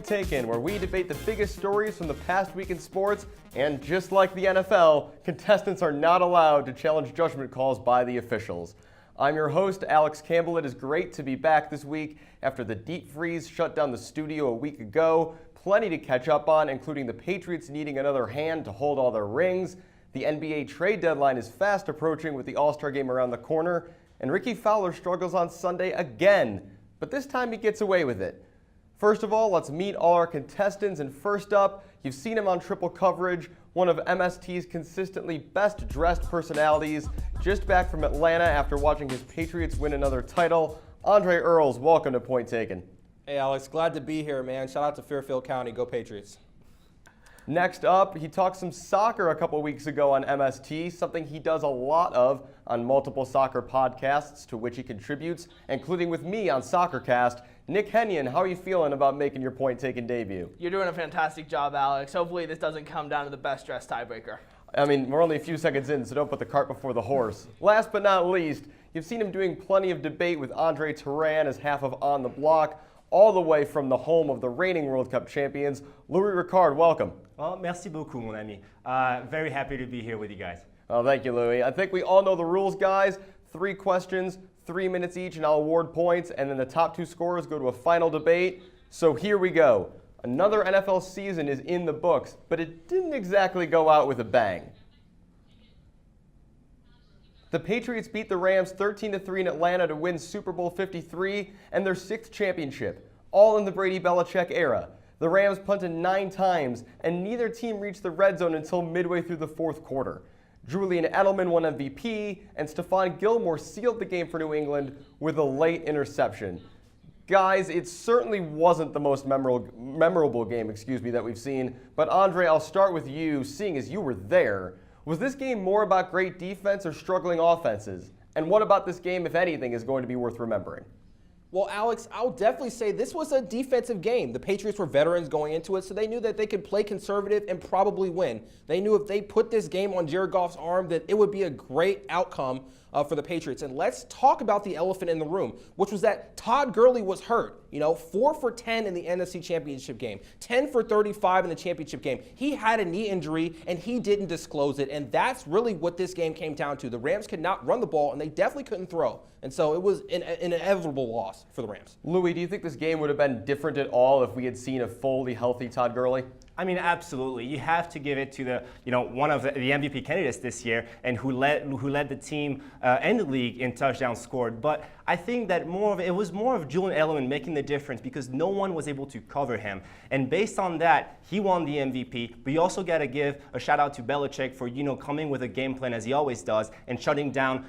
Taken, where we debate the biggest stories from the past week in sports, and just like the NFL, contestants are not allowed to challenge judgment calls by the officials. I'm your host, Alex Campbell. It is great to be back this week after the deep freeze shut down the studio a week ago. Plenty to catch up on, including the Patriots needing another hand to hold all their rings. The NBA trade deadline is fast approaching with the All-Star game around the corner, and Ricky Fowler struggles on Sunday again, but this time he gets away with it. First of all, let's meet all our contestants, and first up, you've seen him on triple coverage, one of MST's consistently best dressed personalities, just back from Atlanta after watching his Patriots win another title. Andre Earls, welcome to Point Taken. Hey Alex, glad to be here, man. Shout out to Fairfield County, go Patriots. Next up, he talked some soccer a couple weeks ago on MST, something he does a lot of on multiple soccer podcasts to which he contributes, including with me on SoccerCast. Nick Hennion, how are you feeling about making your Point Taken debut? You're doing a fantastic job, Alex. Hopefully this doesn't come down to the best dressed tiebreaker. I mean, we're only a few seconds in, so don't put the cart before the horse. Last but not least, you've seen him doing plenty of debate with Andre Turan as half of On the Block, all the way from the home of the reigning World Cup champions. Louis Ricard, welcome. Well, merci beaucoup, mon ami. Very happy to be here with you guys. Oh, thank you, Louis. I think we all know the rules, guys. 3 questions, 3 minutes each, and I'll award points, and then the top 2 scorers go to a final debate. So here we go. Another NFL season is in the books, but it didn't exactly go out with a bang. The Patriots beat the Rams 13-3 in Atlanta to win Super Bowl 53 and their 6th championship, all in the Brady-Belichick era. The Rams punted 9 times, and neither team reached the red zone until midway through the 4th quarter. Julian Edelman won MVP, and Stephon Gilmore sealed the game for New England with a late interception. Guys, it certainly wasn't the most memorable game, that we've seen, but Andre, I'll start with you, seeing as you were there. Was this game more about great defense or struggling offenses? And what about this game, if anything, is going to be worth remembering? Well, Alex, I'll definitely say this was a defensive game. The Patriots were veterans going into it, so they knew that they could play conservative and probably win. They knew if they put this game on Jared Goff's arm that it would be a great outcome for the Patriots. And let's talk about the elephant in the room, which was that Todd Gurley was hurt. 4 for 10 in the NFC Championship game, 10 for 35 in the championship game. He had a knee injury, and he didn't disclose it, and that's really what this game came down to. The Rams could not run the ball, and they definitely couldn't throw. And so it was an inevitable loss for the Rams. Louis, do you think this game would have been different at all if we had seen a fully healthy Todd Gurley? I mean, absolutely. You have to give it to the, one of the MVP candidates this year, and who led the team and the league in touchdowns scored. But I think that it was more of Julian Edelman making the difference because no one was able to cover him. And based on that, he won the MVP. But you also got to give a shout out to Belichick for coming with a game plan as he always does and shutting down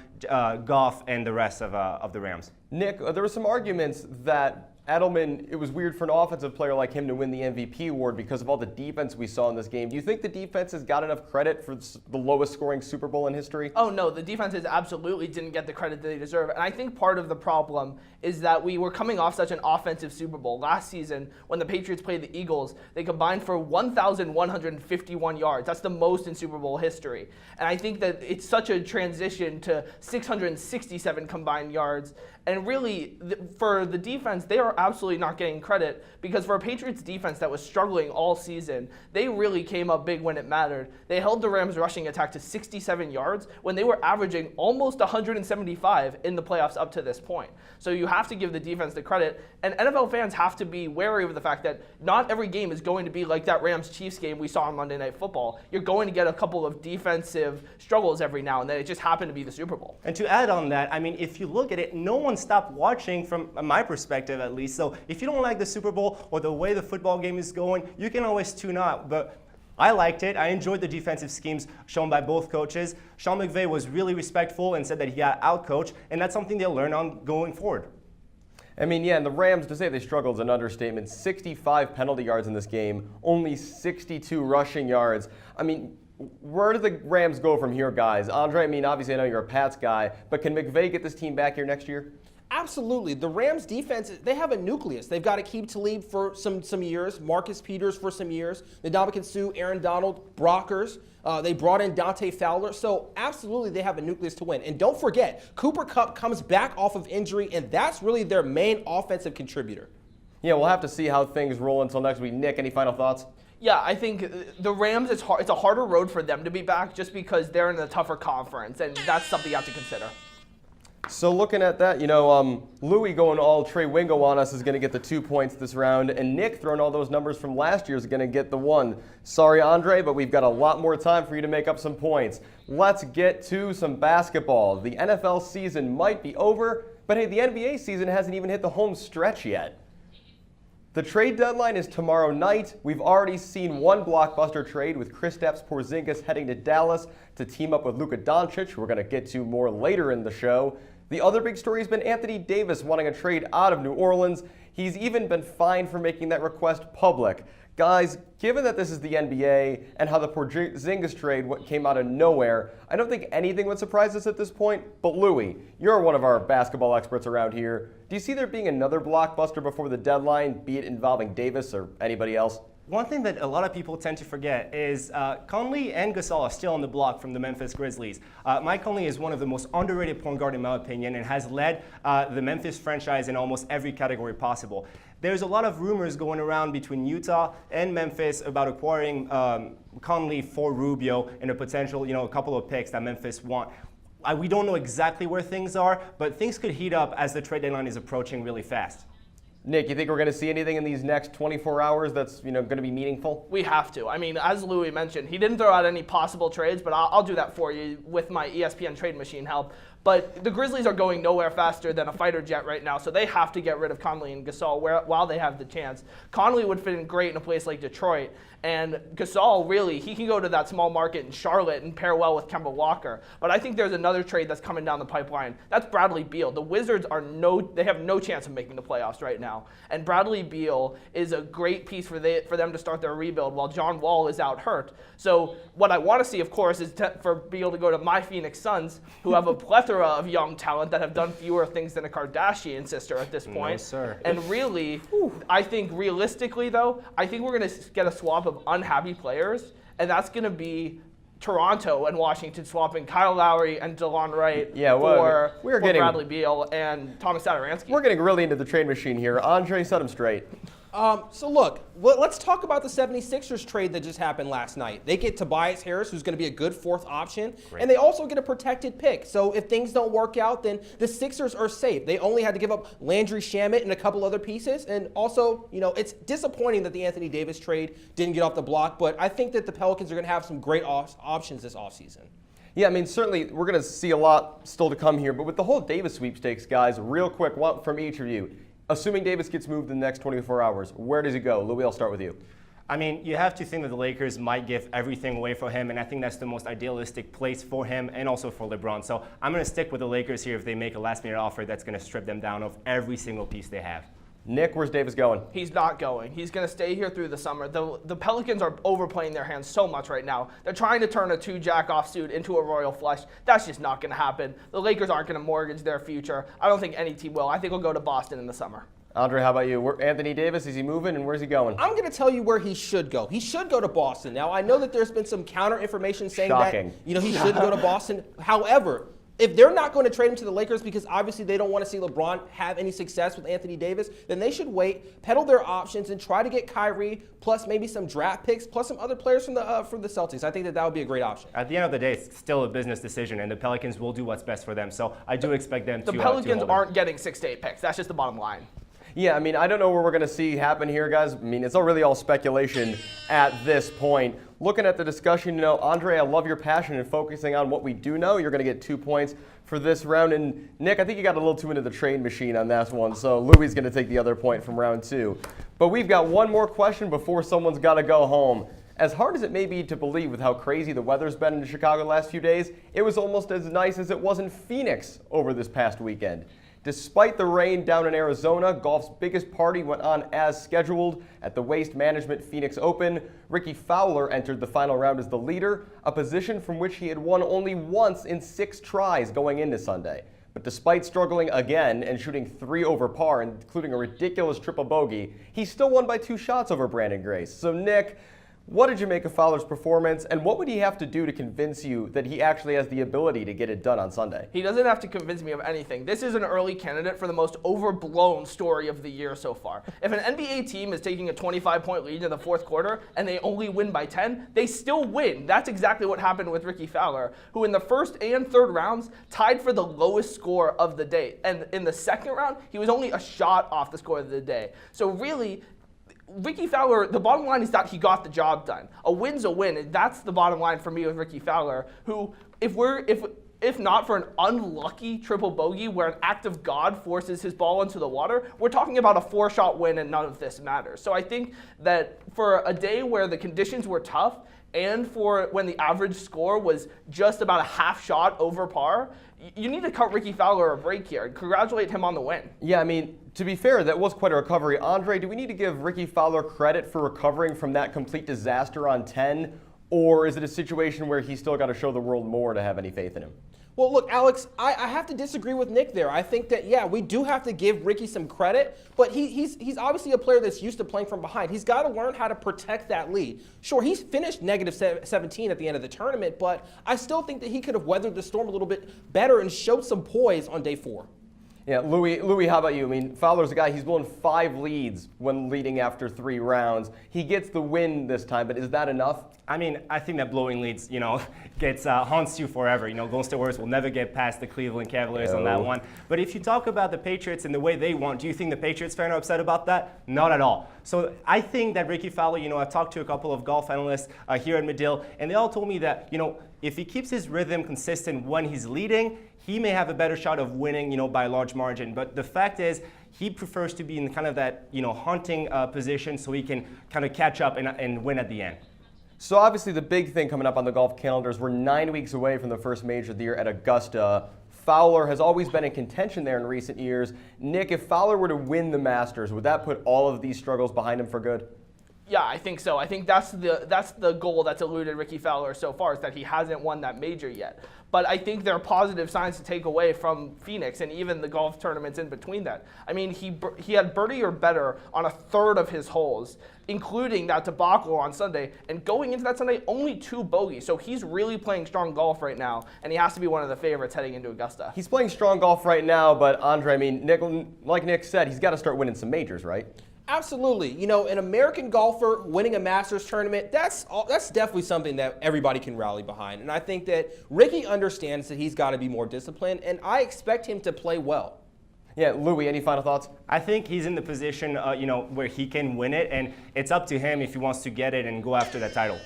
Goff and the rest of the Rams. Nick, there were some arguments that Edelman, it was weird for an offensive player like him to win the MVP award because of all the defense we saw in this game. Do you think the defense has got enough credit for the lowest scoring Super Bowl in history? Oh no, the defenses absolutely didn't get the credit that they deserve. And I think part of the problem is that we were coming off such an offensive Super Bowl. Last season, when the Patriots played the Eagles, they combined for 1,151 yards. That's the most in Super Bowl history. And I think that it's such a transition to 667 combined yards. And really, for the defense, they are absolutely not getting credit because for a Patriots defense that was struggling all season, they really came up big when it mattered. They held the Rams' rushing attack to 67 yards when they were averaging almost 175 in the playoffs up to this point. So you have to give the defense the credit, and NFL fans have to be wary of the fact that not every game is going to be like that Rams-Chiefs game we saw on Monday Night Football. You're going to get a couple of defensive struggles every now and then. It just happened to be the Super Bowl. And to add on that, I mean, if you look at it, no one stopped watching from my perspective at least. So if you don't like the Super Bowl or the way the football game is going, you can always tune out. But I liked it. I enjoyed the defensive schemes shown by both coaches. Sean McVay was really respectful and said that he got out-coached, and that's something they'll learn on going forward. I mean, yeah, and the Rams, to say they struggled is an understatement. 65 penalty yards in this game, only 62 rushing yards. I mean, where do the Rams go from here, guys? Andre, I mean, obviously I know you're a Pats guy, but can McVay get this team back here next year? Absolutely. The Rams defense, they have a nucleus. They've got to keep Talib for some years, Marcus Peters for some years, Ndamukong Suh, Aaron Donald, Brockers. They brought in Dante Fowler. So absolutely they have a nucleus to win. And don't forget, Cooper Kupp comes back off of injury, and that's really their main offensive contributor. Yeah, we'll have to see how things roll until next week. Nick, any final thoughts? Yeah, I think the Rams, it's a harder road for them to be back just because they're in a tougher conference, and that's something you have to consider. So looking at that, Louis going all Trey Wingo on us is going to get the 2 points this round, and Nick throwing all those numbers from last year is going to get the 1. Sorry, Andre, but we've got a lot more time for you to make up some points. Let's get to some basketball. The NFL season might be over, but hey, the NBA season hasn't even hit the home stretch yet. The trade deadline is tomorrow night. We've already seen one blockbuster trade with Kristaps Porzingis heading to Dallas to team up with Luka Doncic, who we're going to get to more later in the show. The other big story has been Anthony Davis wanting a trade out of New Orleans. He's even been fined for making that request public. Guys, given that this is the NBA and how the Porzingis trade came out of nowhere, I don't think anything would surprise us at this point. But Louis, you're one of our basketball experts around here. Do you see there being another blockbuster before the deadline, be it involving Davis or anybody else? One thing that a lot of people tend to forget is Conley and Gasol are still on the block from the Memphis Grizzlies. Mike Conley is one of the most underrated point guard in my opinion and has led the Memphis franchise in almost every category possible. There's a lot of rumors going around between Utah and Memphis about acquiring Conley for Rubio and a potential, a couple of picks that Memphis want. We don't know exactly where things are, but things could heat up as the trade deadline is approaching really fast. Nick, you think we're going to see anything in these next 24 hours that's going to be meaningful? We have to. I mean, as Louis mentioned, he didn't throw out any possible trades, but I'll do that for you with my ESPN trade machine help. But the Grizzlies are going nowhere faster than a fighter jet right now, so they have to get rid of Conley and Gasol while they have the chance. Conley would fit in great in a place like Detroit, and Gasol, really, he can go to that small market in Charlotte and pair well with Kemba Walker. But I think there's another trade that's coming down the pipeline. That's Bradley Beal. The Wizards they have no chance of making the playoffs right now. And Bradley Beal is a great piece for them to start their rebuild while John Wall is out hurt. So what I want to see, of course, is for Beal to go to my Phoenix Suns, who have a plethora of young talent that have done fewer things than a Kardashian sister at this point. No, sir. And really, I think realistically, though, I think we're going to get a swap of unhappy players, and that's going to be Toronto and Washington swapping Kyle Lowry and DeLon Wright for Bradley Beal and Thomas Satoransky. We're getting really into the trade machine here. Andre, set him straight. So look, let's talk about the 76ers trade that just happened last night. They get Tobias Harris, who's going to be a good fourth option, and they also get a protected pick. So if things don't work out, then the Sixers are safe. They only had to give up Landry Shamet and a couple other pieces, and also, it's disappointing that the Anthony Davis trade didn't get off the block, but I think that the Pelicans are going to have some great options this offseason. Yeah, I mean, certainly we're going to see a lot still to come here, but with the whole Davis sweepstakes, guys, real quick, one from each of you. Assuming Davis gets moved in the next 24 hours, where does he go? Louis, I'll start with you. I mean, you have to think that the Lakers might give everything away for him, and I think that's the most idealistic place for him and also for LeBron. So I'm going to stick with the Lakers here if they make a last-minute offer that's going to strip them down of every single piece they have. Nick, where's Davis going? He's not going. He's going to stay here through the summer. The Pelicans are overplaying their hands so much right now. They're trying to turn a two-jack-off suit into a royal flush. That's just not going to happen. The Lakers aren't going to mortgage their future. I don't think any team will. I think he'll go to Boston in the summer. Andre, how about you? Anthony Davis, is he moving and where's he going? I'm going to tell you where he should go. He should go to Boston. Now, I know that there's been some counter information saying Shocking. that he should go to Boston. However, if they're not going to trade him to the Lakers because obviously they don't want to see LeBron have any success with Anthony Davis, then they should wait, peddle their options, and try to get Kyrie plus maybe some draft picks plus some other players from the Celtics. I think that would be a great option. At the end of the day, it's still a business decision, and the Pelicans will do what's best for them. So I do expect them to. The Pelicans aren't getting 6 to 8 picks. That's just the bottom line. Yeah, I mean, I don't know what we're going to see happen here, guys. I mean, it's really all speculation at this point. Looking at the discussion, Andre, I love your passion in focusing on what we do know. You're going to get 2 points for this round. And Nick, I think you got a little too into the trade machine on that one, so Louis is going to take the other point from round 2. But we've got one more question before someone's got to go home. As hard as it may be to believe with how crazy the weather's been in Chicago the last few days, it was almost as nice as it was in Phoenix over this past weekend. Despite the rain down in Arizona, golf's biggest party went on as scheduled at the Waste Management Phoenix Open. Ricky Fowler entered the final round as the leader, a position from which he had won only once in 6 tries going into Sunday. But despite struggling again and shooting 3 over par, including a ridiculous triple bogey, he still won by 2 shots over Brandon Grace. So Nick, What did you make of Fowler's performance, and what would he have to do to convince you that he actually has the ability to get it done on Sunday? He doesn't have to convince me of anything. This is an early candidate for the most overblown story of the year so far. If an NBA team is taking a 25-point lead in the fourth quarter and they only win by 10, they still win. That's exactly what happened with Ricky Fowler, who in the first and third rounds tied for the lowest score of the day. And in the second round, he was only a shot off the score of the day. So really, Ricky Fowler, the bottom line is that he got the job done. A win's a win, and that's the bottom line for me with Ricky Fowler, who, if not for an unlucky triple bogey where an act of God forces his ball into the water, we're talking about a 4-shot win and none of this matters. So I think that for a day where the conditions were tough and for when the average score was just about a half shot over par, you need to cut Ricky Fowler a break here and congratulate him on the win. Yeah, I mean, to be fair, that was quite a recovery. Andre, do we need to give Ricky Fowler credit for recovering from that complete disaster on 10, or is it a situation where he's still got to show the world more to have any faith in him? Well, look, Alex, I have to disagree with Nick there. I think that, yeah, we do have to give Ricky some credit, but he's obviously a player that's used to playing from behind. He's got to learn how to protect that lead. Sure, he's finished negative 17 at the end of the tournament, but I still think that he could have weathered the storm a little bit better and showed some poise on day 4. Yeah, Louis, how about you? I mean, Fowler's a guy, he's blown 5 leads when leading after 3 rounds. He gets the win this time, but is that enough? I mean, I think that blowing leads, haunts you forever. Golden State Warriors will never get past the Cleveland Cavaliers on that one. But if you talk about the Patriots and the way they want, do you think the Patriots fans are upset about that? Not at all. So I think that Ricky Fowler, I've talked to a couple of golf analysts here at Medill, and they all told me that, if he keeps his rhythm consistent when he's leading, he may have a better shot of winning, by a large margin. But the fact is, he prefers to be in kind of that, hunting position so he can kind of catch up and win at the end. So obviously the big thing coming up on the golf calendar is we're 9 weeks away from the first major of the year at Augusta. Fowler has always been in contention there in recent years. Nick, if Fowler were to win the Masters, would that put all of these struggles behind him for good? Yeah, I think so. I think that's the goal that's eluded Ricky Fowler so far, is that he hasn't won that major yet. But I think there are positive signs to take away from Phoenix and even the golf tournaments in between that. I mean, he had birdie or better on a third of his holes, including that debacle on Sunday. And going into that Sunday, only 2 bogeys. So he's really playing strong golf right now, and he has to be one of the favorites heading into Augusta. He's playing strong golf right now, but Andre, I mean, Nick, like Nick said, he's got to start winning some majors, right? Absolutely. An American golfer winning a Masters tournament, that's definitely something that everybody can rally behind. And I think that Ricky understands that he's got to be more disciplined, and I expect him to play well. Yeah, Louis, any final thoughts? I think he's in the position, where he can win it, and it's up to him if he wants to get it and go after that title.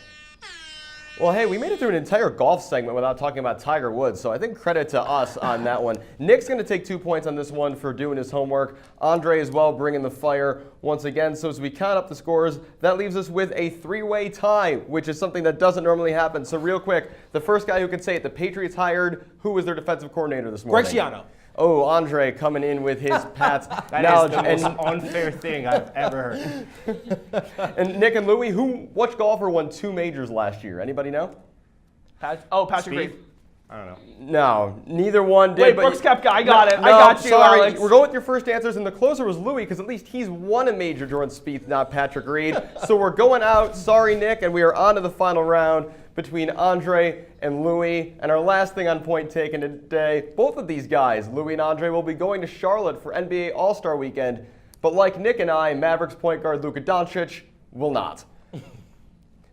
Well, hey, we made it through an entire golf segment without talking about Tiger Woods, so I think credit to us on that one. Nick's going to take 2 points on this one for doing his homework. Andre as well bringing the fire once again. So as we count up the scores, that leaves us with a 3-way tie, which is something that doesn't normally happen. So real quick, the first guy who can say it, the Patriots hired, who was their defensive coordinator this morning? Greg Schiano. Oh, Andre coming in with his Pats knowledge. That is the most unfair thing I've ever heard. And Nick and Louis, which golfer won 2 majors last year? Anybody know? Patrick Reed. I don't know. No, neither one did. Wait, but Brooks Koepka, I got it. No, I got you, sorry. Alex. We're going with your first answers, and the closer was Louis, because at least he's won a major, Jordan Spieth, not Patrick Reed. So we're going out. Sorry, Nick, and we are on to the final round between Andre and Louis. And our last thing on point taken today, both of these guys, Louis and Andre, will be going to Charlotte for NBA All-Star Weekend. But like Nick and I, Mavericks point guard Luka Doncic will not.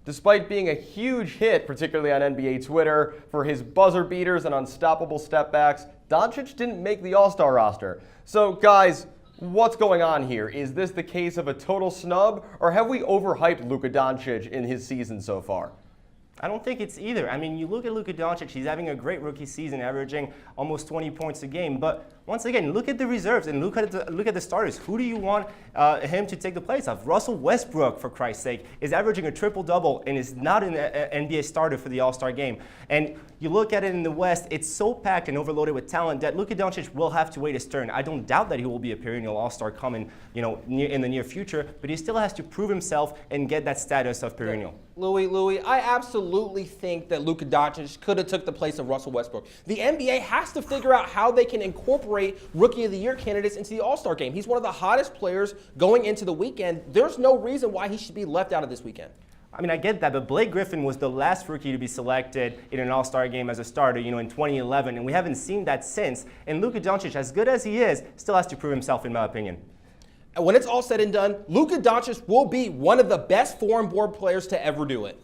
Despite being a huge hit, particularly on NBA Twitter, for his buzzer beaters and unstoppable step backs, Doncic didn't make the All-Star roster. So guys, what's going on here? Is this the case of a total snub, or have we overhyped Luka Doncic in his season so far? I don't think it's either. I mean, you look at Luka Doncic, he's having a great rookie season, averaging almost 20 points a game. But once again, look at the reserves and look at the starters. Who do you want him to take the place of? Russell Westbrook, for Christ's sake, is averaging a triple-double and is not an NBA starter for the All-Star game. And you look at it in the West, it's so packed and overloaded with talent that Luka Doncic will have to wait his turn. I don't doubt that he will be a perennial All-Star coming, in the near future, but he still has to prove himself and get that status of perennial. Louis, I absolutely think that Luka Doncic could have took the place of Russell Westbrook. The NBA has to figure out how they can incorporate Rookie of the Year candidates into the All-Star game. He's one of the hottest players going into the weekend. There's no reason why he should be left out of this weekend. I mean, I get that, but Blake Griffin was the last rookie to be selected in an All-Star game as a starter, in 2011, and we haven't seen that since. And Luka Doncic, as good as he is, still has to prove himself, in my opinion. And when it's all said and done, Luka Doncic will be one of the best foreign board players to ever do it.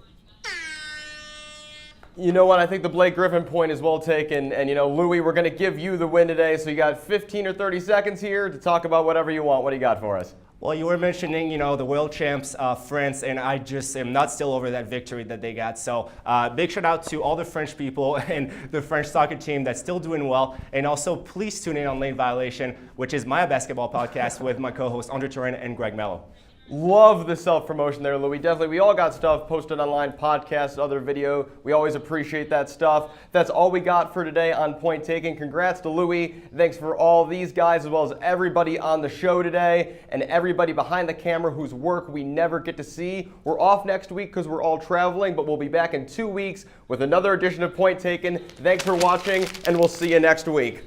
You know what? I think the Blake Griffin point is well taken. And, Louis, we're going to give you the win today. So you got 15 or 30 seconds here to talk about whatever you want. What do you got for us? Well, you were mentioning, the world champs, France, and I just am not still over that victory that they got. So big shout out to all the French people and the French soccer team that's still doing well. And also, please tune in on Lane Violation, which is my basketball podcast with my co-hosts Andre Turin and Greg Mello. Love the self-promotion there, Louis. Definitely, we all got stuff posted online, podcasts, other video. We always appreciate that stuff. That's all we got for today on Point Taken. Congrats to Louis. Thanks for all these guys, as well as everybody on the show today, and everybody behind the camera whose work we never get to see. We're off next week because we're all traveling, but we'll be back in 2 weeks with another edition of Point Taken. Thanks for watching, and we'll see you next week.